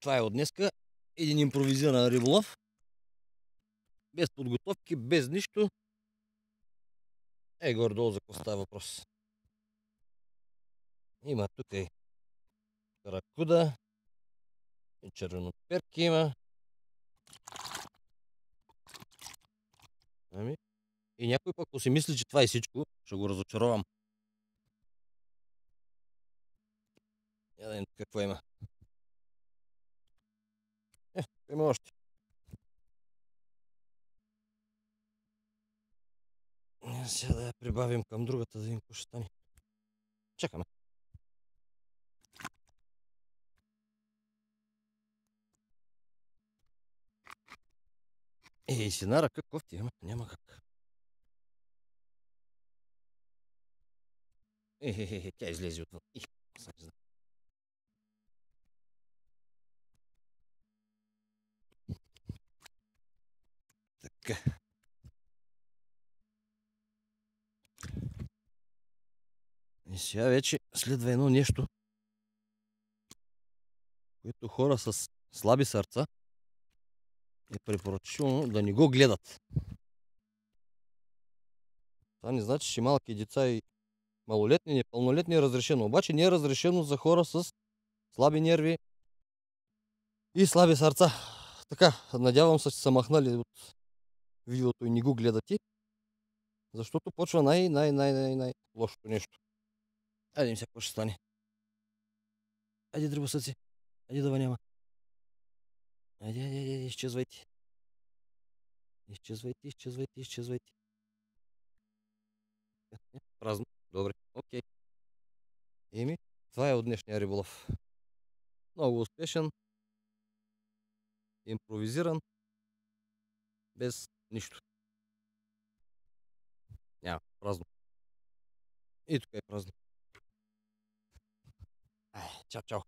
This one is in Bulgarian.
Това е от днеска. Един импровизиран риболов. Без подготовки, без нищо. Горе-долу за какво става въпрос. Има тук и каракуда. И червеноперки има. И някой пък, ако си мисли, че това е всичко, ще го разочаровам. Я да видим какво има. Има още. Сега да я прибавим към другата, да видим какво ще стане. Чакаме. С една ръка кофти, няма как. Тя излезе отвън. Така. И сега вече следва едно нещо, което хора с слаби сърца е препоръчително да не го гледат. Това не значи, че малки деца и малолетни, непълнолетни е разрешено. Обаче не е разрешено за хора с слаби нерви и слаби сърца. Така, надявам се, че са махнали от видеото и не го гледате, защото почва най-лошото нещо. Айде им сега какво ще стане. Айде, дръбосъци. Айде да няма. Айде, изчезвайте. Изчезвайте. Празно. Добре, окей. Това е от днешния риболов. Много успешен. Импровизиран. Без нищо. Няма, празно. И тук е празно. Чао.